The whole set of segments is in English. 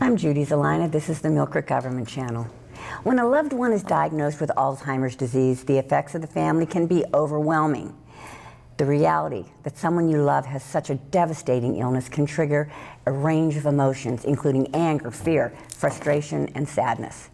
I'm Judy Zelina. This is the Millcreek Government Channel. When a loved one is diagnosed with Alzheimer's disease, the effects of the family can be overwhelming. The reality that someone you love has such a devastating illness can trigger a range of emotions, including anger, fear, frustration, and sadness.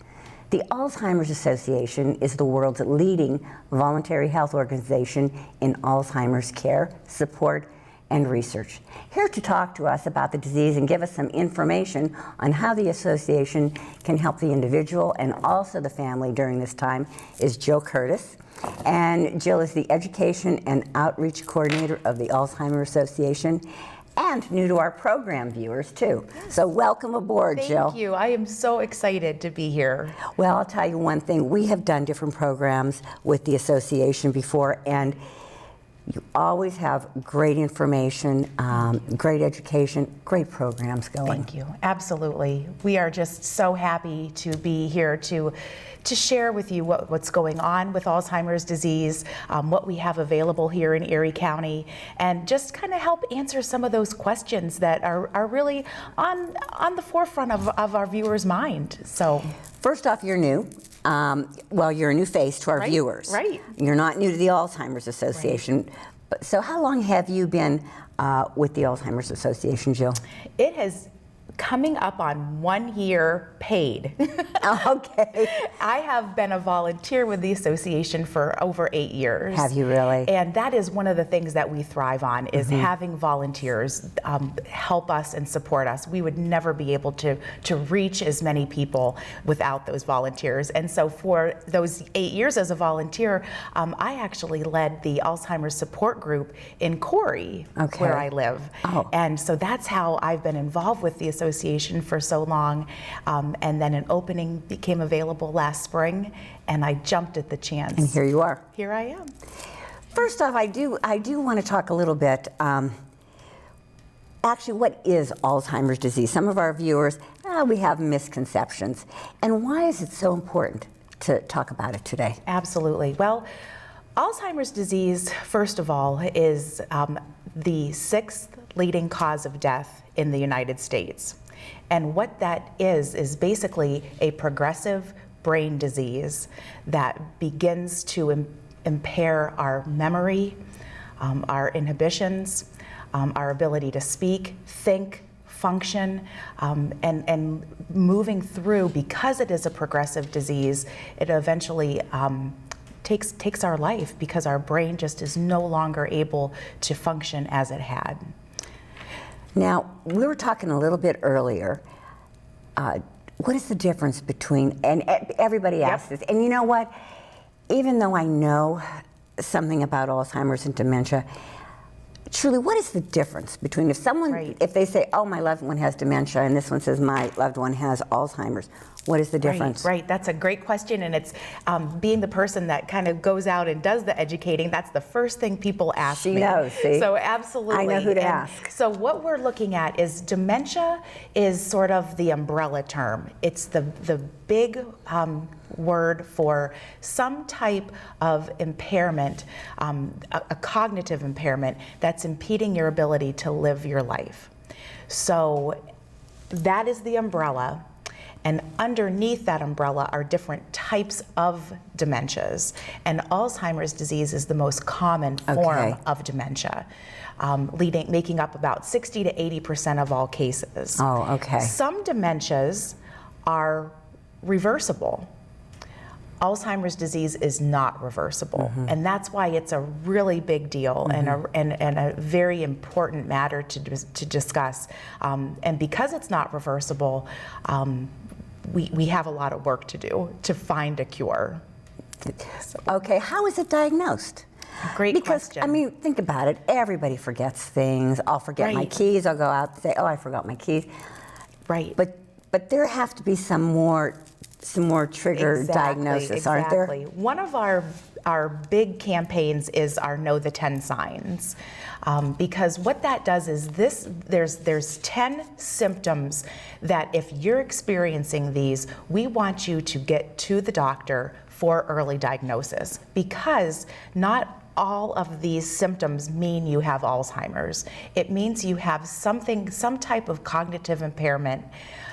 The Alzheimer's Association is the world's leading voluntary health organization in Alzheimer's care, support, and research. Here to talk to us about the disease and give us some information on how the association can help the individual and also the family during this time is Jill Curtis. And Jill is the Education and Outreach Coordinator of the Alzheimer's Association, and new to our program viewers too. So welcome aboard, Jill. Thank you. I am so excited to be here. Well, I'll tell you one thing. We have done different programs with the association before, and you always have great information, great education, great programs going. Thank you. Absolutely. We are just so happy to be here to share with you what's going on with Alzheimer's disease, what we have available here in Erie County, and just kind of help answer some of those questions that are really on the forefront of our viewers' mind. So, first off, you're new. Well, you're a new face to our viewers. Right. You're not new to the Alzheimer's Association. Right. But, so how long have you been with the Alzheimer's Association, Jill? It has coming up on 1 year paid. Okay. I have been a volunteer with the association for over 8 years. Have you really? And that is one of the things that we thrive on, is having volunteers help us and support us. We would never be able to reach as many people without those volunteers. And so for those 8 years as a volunteer, I actually led the Alzheimer's support group in Corey, where I live. Oh. And so that's how I've been involved with the association for so long. And then an opening became available last spring, and I jumped at the chance. And here you are. Here I am. First off, I do want to talk a little bit, actually, what is Alzheimer's disease? Some of our viewers, we have misconceptions. And why is it so important to talk about it today? Absolutely. Well, Alzheimer's disease, first of all, is the 6th leading cause of death in the United States. And what that is basically a progressive brain disease that begins to impair our memory, our inhibitions, our ability to speak, think, function, and moving through, because it is a progressive disease, it eventually takes our life, because our brain just is no longer able to function as it had. Now, we were talking a little bit earlier. What is the difference between, and everybody asks this, and you know what? Even though I know something about Alzheimer's and dementia, truly, what is the difference between if they say, oh, my loved one has dementia, and this one says my loved one has Alzheimer's, what is the difference? Right. That's a great question, and it's being the person that kind of goes out and does the educating, that's the first thing people ask me. She knows, see? So absolutely. I know who to ask. So what we're looking at is dementia is sort of the umbrella term. It's the big word for some type of impairment, a cognitive impairment that's impeding your ability to live your life. So that is the umbrella. And underneath that umbrella are different types of dementias. And Alzheimer's disease is the most common form of dementia, making up about 60 to 80% of all cases. Oh, okay. Some dementias are reversible. Alzheimer's disease is not reversible, and that's why it's a really big deal and a very important matter to discuss. And because it's not reversible, we have a lot of work to do to find a cure. Okay, how is it diagnosed? Great question. Because, I mean, think about it. Everybody forgets things. I'll forget my keys. I'll go out and say, oh, I forgot my keys. Right. But there have to be some more trigger diagnosis, aren't there? One of our big campaigns is our Know the 10 Signs, because what that does is there's 10 symptoms that if you're experiencing these, we want you to get to the doctor for early diagnosis, because not all of these symptoms mean you have Alzheimer's. It means you have some type of cognitive impairment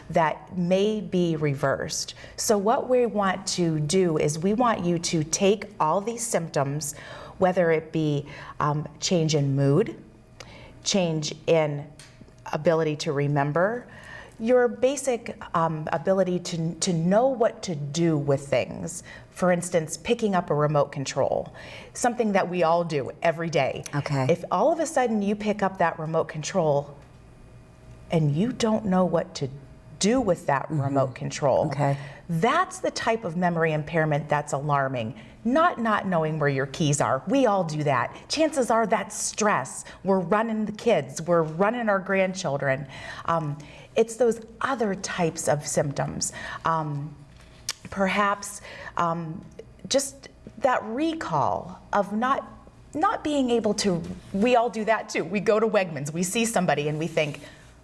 that may be reversed. So what we want to do is we want you to take all these symptoms, whether it be change in mood, change in ability to remember, your basic ability to know what to do with things. For instance, picking up a remote control, something that we all do every day. Okay. If all of a sudden you pick up that remote control and you don't know what to do with that remote control, Okay. that's the type of memory impairment that's alarming. Not knowing where your keys are. We all do that. Chances are that's stress. We're running the kids, we're running our grandchildren. It's those other types of symptoms. Perhaps just that recall of not being able to, we all do that too. We go to Wegmans, we see somebody and we think,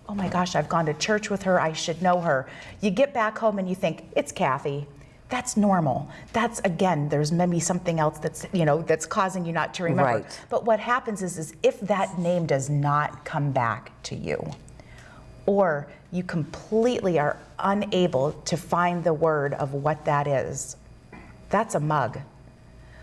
oh my gosh, I've gone to church with her, I should know her. You get back home and you think, it's Kathy. That's normal. That's, again, there's maybe something else that's causing you not to remember. Right. But what happens is if that name does not come back to you, or you completely are unable to find the word of what that is, that's a mug.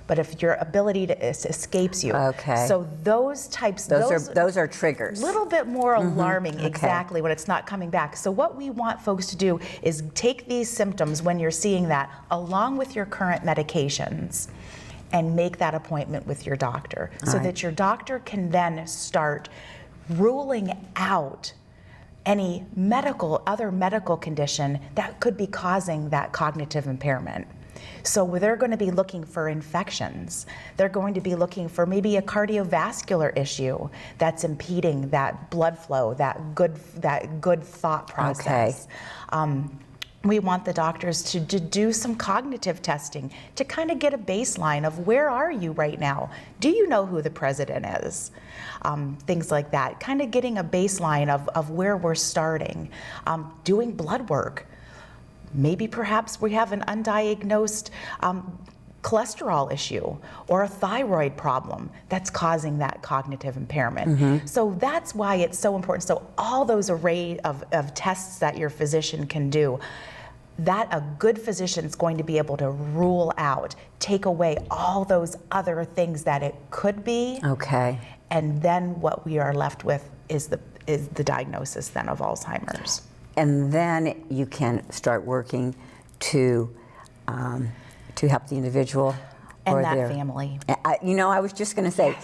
But if your ability to escapes you, Okay. so those types, Those are triggers. a little bit more alarming, Okay. exactly, when it's not coming back. So what we want folks to do is take these symptoms when you're seeing that, along with your current medications, and make that appointment with your doctor, so right. that your doctor can then start ruling out any other medical condition that could be causing that cognitive impairment. So they're going to be looking for infections. They're going to be looking for maybe a cardiovascular issue that's impeding that blood flow, that good thought process. We want the doctors to do some cognitive testing to kind of get a baseline of where are you right now? Do you know who the president is? Things like that, kind of getting a baseline of where we're starting. Doing blood work. Maybe perhaps we have an undiagnosed cholesterol issue or a thyroid problem that's causing that cognitive impairment. So that's why it's so important. So all those array of tests that your physician can do, that a good physician is going to be able to rule out, take away all those other things that it could be. Okay. And then what we are left with is the diagnosis then of Alzheimer's. And then you can start working to help the individual And or that their family. I was just going to say,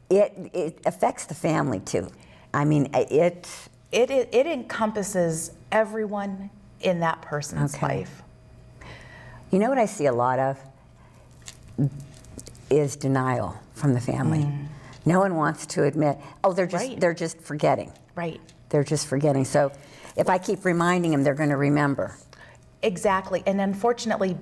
it affects the family too. I mean, it encompasses everyone in that person's Okay. life. You know what I see a lot of is denial from the family. No one wants to admit, Right. they're just forgetting. Right. They're just forgetting. So if I keep reminding them, they're going to remember. Exactly. And unfortunately,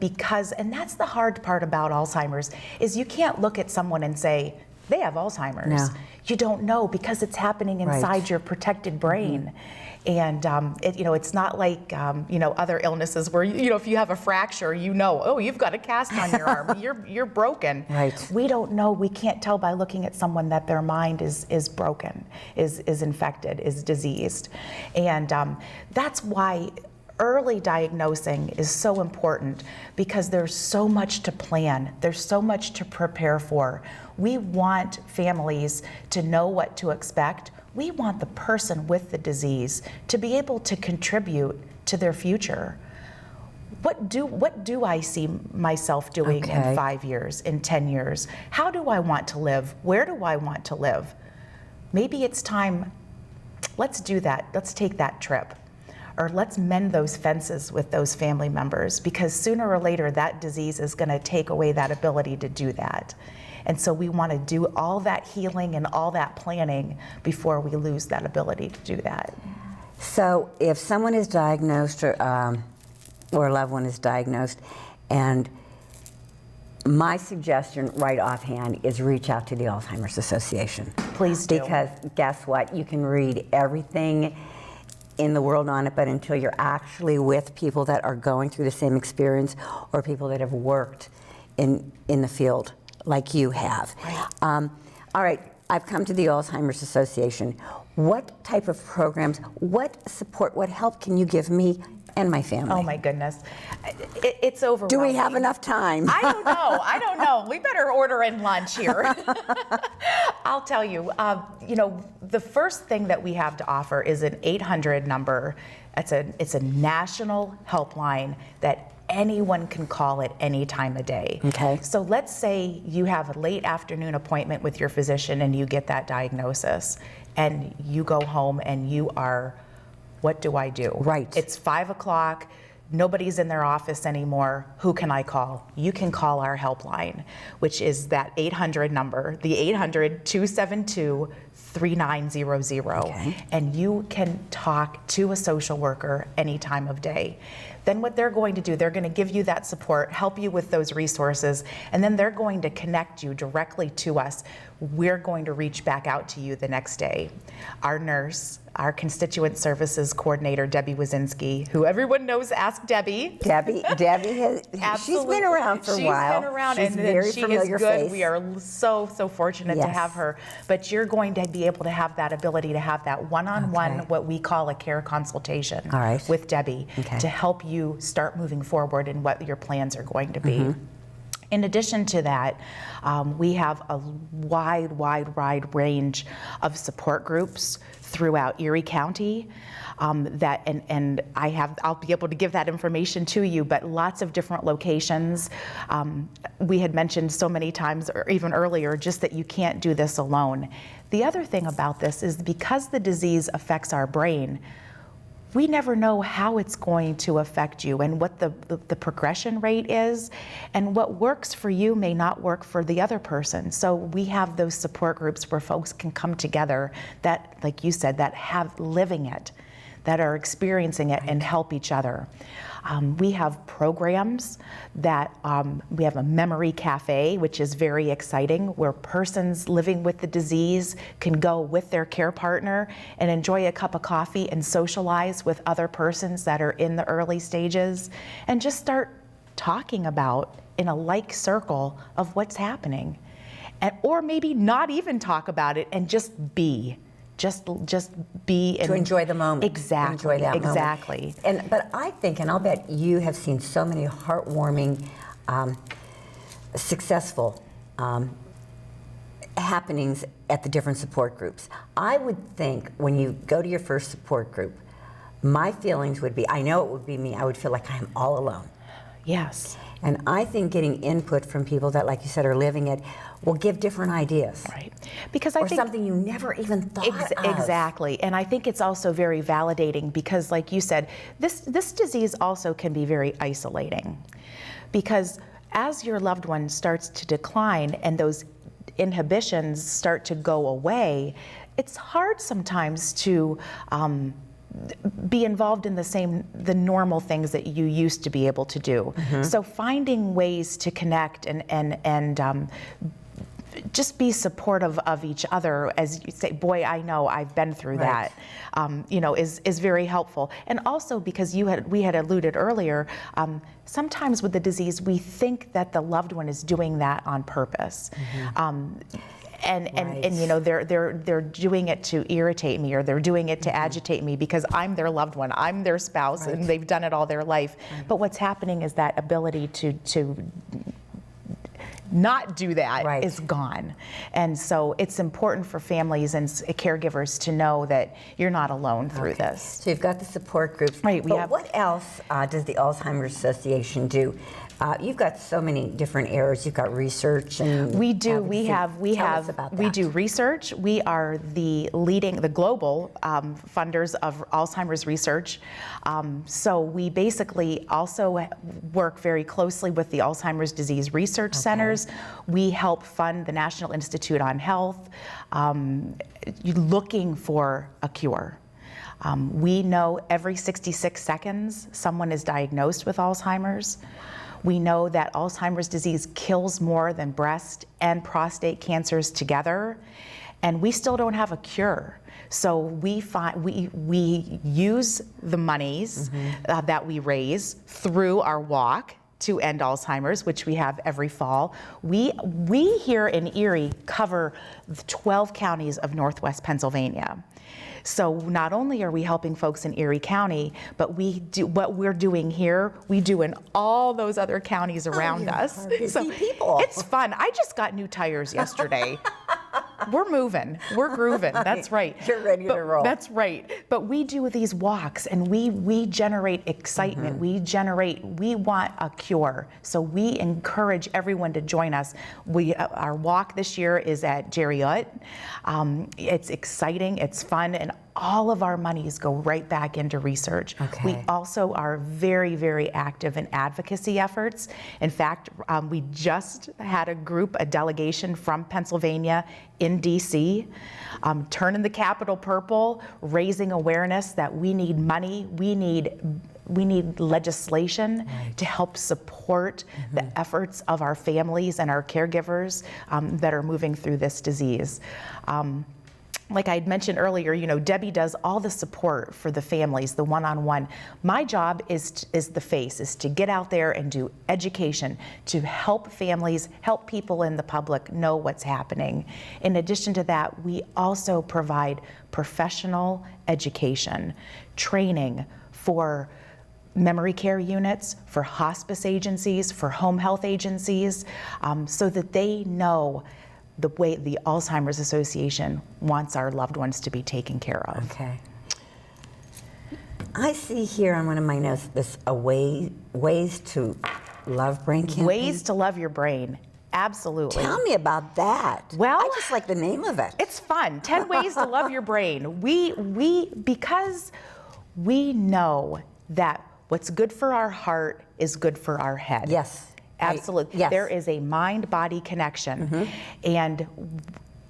and that's the hard part about Alzheimer's, is you can't look at someone and say, they have Alzheimer's. No. You don't know, because it's happening inside Right. your protected brain. And it's not like other illnesses where if you have a fracture, you've got a cast on your arm, you're broken. Right. We don't know. We can't tell by looking at someone that their mind is broken, is infected, is diseased, and that's why early diagnosing is so important, because there's so much to plan. There's so much to prepare for. We want families to know what to expect. We want the person with the disease to be able to contribute to their future. What do I see myself doing Okay. in 5 years, in 10 years? How do I want to live? Where do I want to live? Maybe it's time, let's do that. Let's take that trip. Or let's mend those fences with those family members, because sooner or later that disease is going to take away that ability to do that. And so we want to do all that healing and all that planning before we lose that ability to do that. So if someone is diagnosed or a loved one is diagnosed, and my suggestion right offhand is reach out to the Alzheimer's Association. Please do. Because guess what? You can read everything in the world on it, but until you're actually with people that are going through the same experience, or people that have worked in the field like you have. Right. All right, I've come to the Alzheimer's Association. What type of programs, what support, what help can you give me and my family? Oh my goodness, it's overwhelming. Do we have enough time? I don't know. We better order in lunch here. I'll tell you, the first thing that we have to offer is an 800 number. It's a national helpline that anyone can call at any time of day. Okay. So let's say you have a late afternoon appointment with your physician and you get that diagnosis and you go home and you are, what do I do? Right. It's 5 o'clock. Nobody's in their office anymore. Who can I call? You can call our helpline, which is that 800 number, the 800-272-3900. Okay. And you can talk to a social worker any time of day. Then what they're going to do, they're going to give you that support, help you with those resources, and then they're going to connect you directly to us. We're going to reach back out to you the next day. Our nurse, our constituent services coordinator, Debbie Wazinski, who everyone knows, Ask Debbie. Debbie has, she's been around for a while. She's been around, she's and very she familiar is good. face. We are so fortunate to Yes. have her. But you're going to be able to have that ability to have that one-on-one, Okay. what we call a care consultation All right. with Debbie Okay. to help you start moving forward in what your plans are going to be. Mm-hmm. In addition to that, we have a wide range of support groups throughout Erie County. I'll be able to give that information to you, but lots of different locations. We had mentioned so many times, or even earlier, just that you can't do this alone. The other thing about this is because the disease affects our brain, we never know how it's going to affect you and what the progression rate is, and what works for you may not work for the other person. So we have those support groups where folks can come together that, like you said, that have living it, that are experiencing it, and help each other. We have programs that, we have a memory cafe, which is very exciting, where persons living with the disease can go with their care partner and enjoy a cup of coffee and socialize with other persons that are in the early stages, and just start talking about, in a like circle, of what's happening. Or maybe not even talk about it and just be. Just be to enjoy the moment. Exactly. Enjoy that exactly. moment. But I think, and I'll bet you have seen so many heartwarming, successful happenings at the different support groups. I would think when you go to your first support group, my feelings would be, I know it would be me, I would feel like I am all alone. Yes. And I think getting input from people that, like you said, are living it will give different ideas. Right. Because I or think something you never even thought of. Exactly. And I think it's also very validating because, like you said, this disease also can be very isolating. Because as your loved one starts to decline and those inhibitions start to go away, it's hard sometimes to be involved in the normal things that you used to be able to do. Mm-hmm. So finding ways to connect and just be supportive of each other, as you say, boy, I know I've been through right. that, is very helpful. And also because we had alluded earlier, sometimes with the disease, we think that the loved one is doing that on purpose. Mm-hmm. And they're doing it to irritate me, or they're doing it to agitate me because I'm their loved one, I'm their spouse, right. and they've done it all their life. Right. But what's happening is that ability to not do that right. is gone. And so it's important for families and caregivers to know that you're not alone through this. So you've got the support groups. Right. But what else does the Alzheimer's Association do? You've got so many different areas. You've got research and we do. We Tell us about that. We do research. We are the global funders of Alzheimer's research. So we basically also work very closely with the Alzheimer's Disease research centers. We help fund the National Institute on Health, looking for a cure. We know every 66 seconds someone is diagnosed with Alzheimer's. We know that Alzheimer's disease kills more than breast and prostate cancers together, and we still don't have a cure. So we use the monies that we raise through our walk to End Alzheimer's, which we have every fall. We here in Erie cover the 12 counties of Northwest Pennsylvania. So not only are we helping folks in Erie County, but we do what we're doing here, we do in all those other counties around us. So people. It's fun. I just got new tires yesterday. We're moving, we're grooving, that's right. You're ready to roll. That's right. But we do these walks and we generate excitement, we want a cure. So we encourage everyone to join us. Our walk this year is at Jerry Utt. It's exciting, it's fun, and all of our monies go right back into research. Okay. We also are very, very active in advocacy efforts. In fact, we just had a delegation from Pennsylvania in DC, turning the Capitol purple, raising awareness that we need money, we need legislation to help support the efforts of our families and our caregivers that are moving through this disease. Like I had mentioned earlier, Debbie does all the support for the families, the one-on-one. My job is to get out there and do education, to help families, help people in the public know what's happening. In addition to that, we also provide professional education, training for memory care units, for hospice agencies, for home health agencies, so that they know the way the Alzheimer's Association wants our loved ones to be taken care of. Okay. I see here on one of my notes this ways to love brain campaign. Ways to love your brain. Absolutely. Tell me about that. Well, I just like the name of it. It's fun. 10 ways to love your brain. Because we know that what's good for our heart is good for our head. Yes. Absolutely. Yes. There is a mind-body connection. And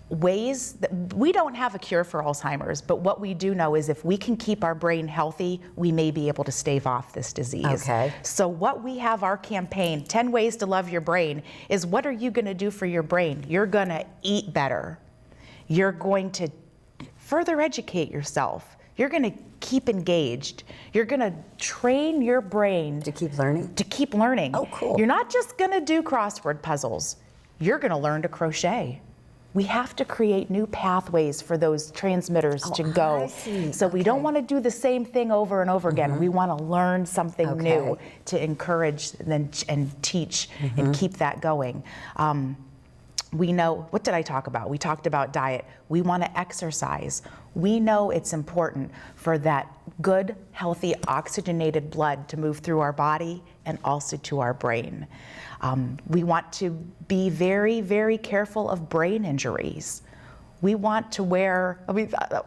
ways that we don't have a cure for Alzheimer's, but what we do know is if we can keep our brain healthy, we may be able to stave off this disease. Okay. So what we have our campaign, 10 Ways to Love Your Brain, is what are you going to do for your brain? You're going to eat better. You're going to further educate yourself. You're going to keep engaged. You're going to train your brain To keep learning? to keep learning. Oh, cool. You're not just going to do crossword puzzles. You're going to learn to crochet. We have to create new pathways for those transmitters to go. I see. So we don't want to do the same thing over and over again. We want to learn something new to encourage and teach and keep that going. We know, what did I talk about? We talked about diet. We want to exercise. We know it's important for that good, healthy, oxygenated blood to move through our body and also to our brain. We want to be very, very careful of brain injuries. We want to wear,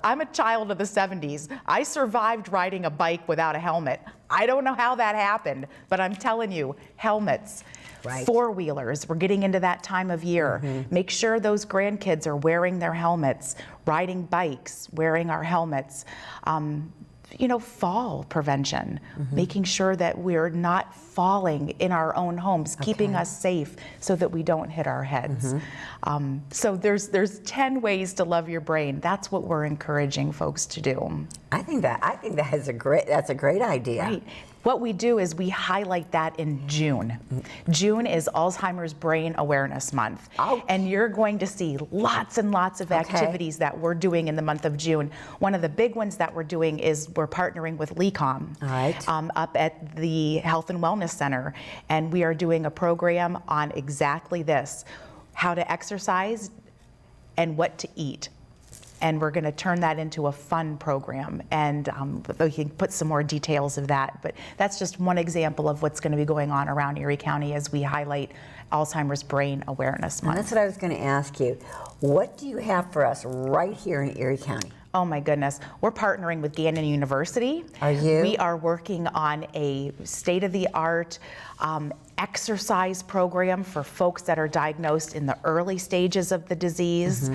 I'm a child of the 70s. I survived riding a bike without a helmet. I don't know how that happened, but I'm telling you, helmets. Right. Four-wheelers, we're getting into that time of year. Make sure those grandkids are wearing their helmets, riding bikes, wearing our helmets. Fall prevention, making sure that we're not falling in our own homes, keeping us safe so that we don't hit our heads. So there's 10 ways to love your brain. That's what we're encouraging folks to do. I think that's a great idea. Right. What we do is we highlight that in June. June is Alzheimer's Brain Awareness Month. Oh. And you're going to see lots and lots of activities that we're doing in the month of June. One of the big ones that we're doing is we're partnering with LECOM up at the Health and Wellness Center. And we are doing a program on exactly this, how to exercise and what to eat. And we're going to turn that into a fun program, and we can put some more details of that. But that's just one example of what's going to be going on around Erie County as we highlight Alzheimer's Brain Awareness Month. And that's what I was going to ask you. What do you have for us right here in Erie County? Oh my goodness. We're partnering with Gannon University. Are you? We are working on a state-of-the-art exercise program for folks that are diagnosed in the early stages of the disease.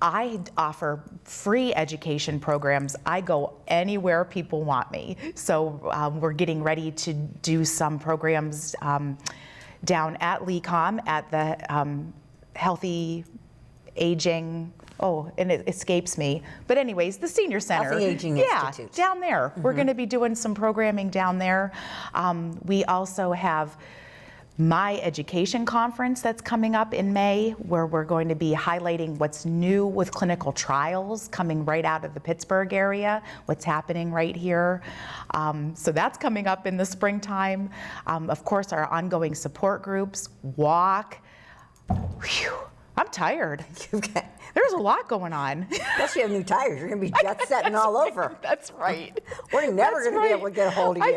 I offer free education programs. I go anywhere people want me. So we're getting ready to do some programs down at LECOM at the Healthy aging, and it escapes me. But anyways, the senior center. Healthy Aging Institute. Down there. We're going to be doing some programming down there. We also have My Education Conference that's coming up in May, where we're going to be highlighting what's new with clinical trials coming right out of the Pittsburgh area, what's happening right here. So that's coming up in the springtime. Of course, our ongoing support groups, walk. Whew, I'm tired. Okay. There's a lot going on. Plus you have new tires. You're going to be jet setting all over. That's right. We're never going to be able to get a hold of you.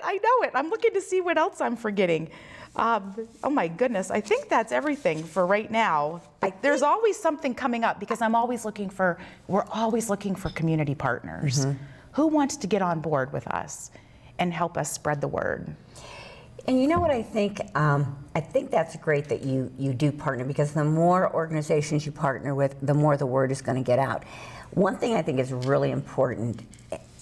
I know it. I'm looking to see what else I'm forgetting. Oh my goodness, I think that's everything for right now. There's always something coming up because we're always looking for community partners. Who wants to get on board with us and help us spread the word? And you know what I think? I think that's great that you do partner, because the more organizations you partner with, the more the word is going to get out. One thing I think is really important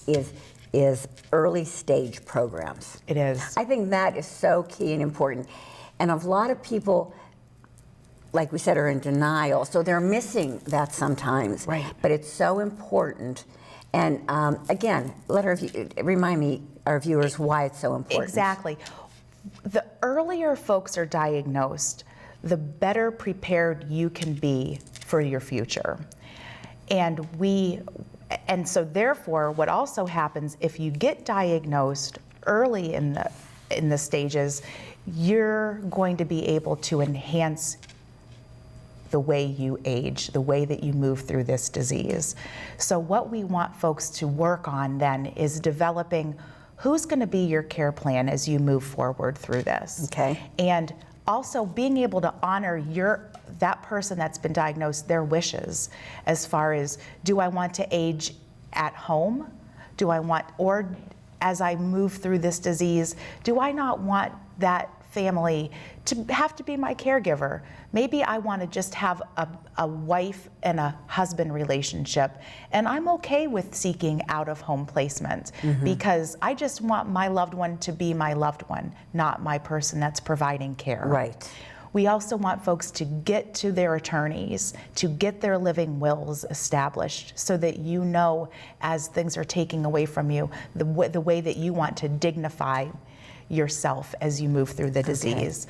is early stage programs. It is. I think that is so key and important. And a lot of people, like we said, are in denial, so they're missing that sometimes. Right. But it's so important. And again, remind our viewers why it's so important. Exactly. The earlier folks are diagnosed, the better prepared you can be for your future. And so therefore, what also happens if you get diagnosed early in the stages, you're going to be able to enhance the way you age, the way that you move through this disease. So what we want folks to work on then is developing who's going to be your care plan as you move forward through this. Okay. And also being able to honor that person that's been diagnosed, their wishes, as far as, do I want to age at home? Or as I move through this disease, do I not want that family to have to be my caregiver? Maybe I want to just have a wife and a husband relationship, and I'm okay with seeking out-of-home placement because I just want my loved one to be my loved one, not my person that's providing care. Right. We also want folks to get to their attorneys, to get their living wills established so that you know, as things are taking away from you, the way that you want to dignify yourself as you move through the disease.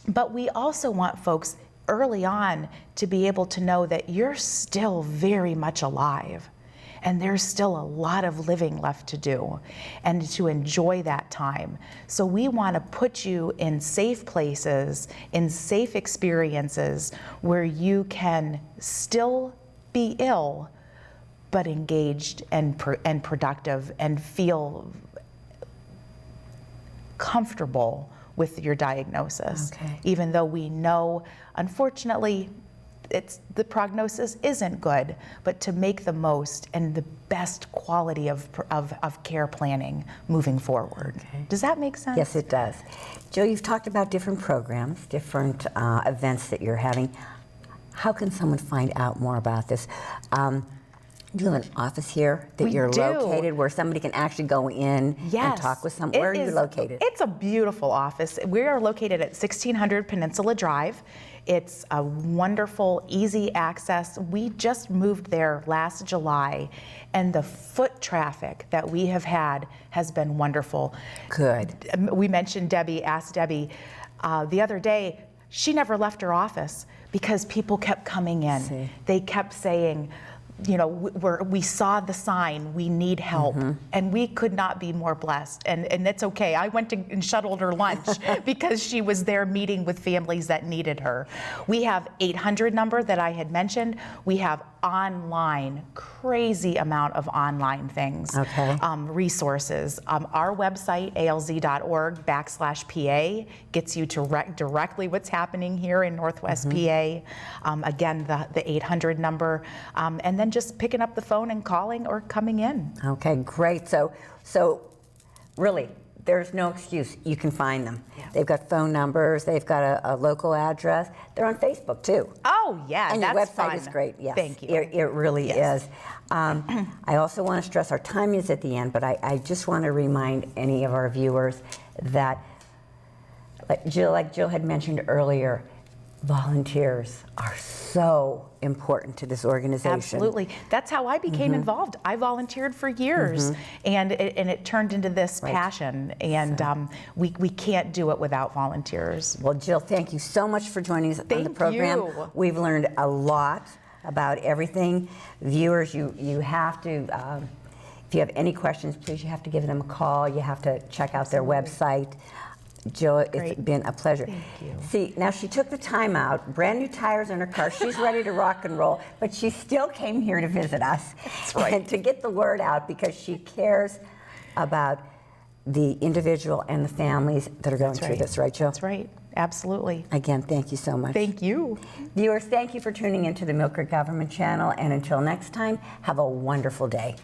But we also want folks early on to be able to know that you're still very much alive and there's still a lot of living left to do, and to enjoy that time. So we want to put you in safe places, in safe experiences where you can still be ill, but engaged and productive and feel comfortable with your diagnosis. Okay. Even though we know, unfortunately, the prognosis isn't good, but to make the most and the best quality of care planning moving forward. Okay. Does that make sense? Yes, it does. Jill, you've talked about different programs, different events that you're having. How can someone find out more about this? Do you have an office here that you're located where somebody can actually go in and talk with someone? Where are you located? It's a beautiful office. We are located at 1600 Peninsula Drive. It's a wonderful, easy access. We just moved there last July, and the foot traffic that we have had has been wonderful. Good. We mentioned asked Debbie the other day, she never left her office because people kept coming in. They kept saying, you know, we saw the sign, we need help, and we could not be more blessed. And it's okay. I went and shuttled her lunch because she was there meeting with families that needed her. We have 800 number that I had mentioned. We have online, crazy amount of online things, resources. Our website, alz.org/PA, gets you to directly what's happening here in Northwest PA. Again, the 800 number, and then just picking up the phone and calling or coming in. Okay, great. So really, there's no excuse. You can find them. Yeah. They've got phone numbers. They've got a local address. They're on Facebook too. Oh yeah, and that's your website fun. is great. Yes, thank you. It really is. I also want to stress our time is at the end, but I just want to remind any of our viewers that, like Jill had mentioned earlier, Volunteers are so important to this organization. Absolutely. That's how I became involved. I volunteered for years, and it turned into this passion, and we can't do it without volunteers. Well, Jill, thank you so much for joining us on the Thank program. you. We've learned a lot about everything. Viewers, you have to, if you have any questions, please, you have to give them a call. You have to check out their website. Jill, it's been a pleasure. Thank you. See, now she took the time out, brand new tires in her car. She's ready to rock and roll, but she still came here to visit us. That's right. And to get the word out, because she cares about the individual and the families that are going through this, right, Jill? That's right. Absolutely. Again, thank you so much. Thank you. Viewers, thank you for tuning into the Millcreek Government Channel, and until next time, have a wonderful day.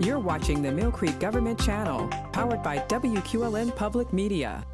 You're watching the Millcreek Government Channel, powered by WQLN Public Media.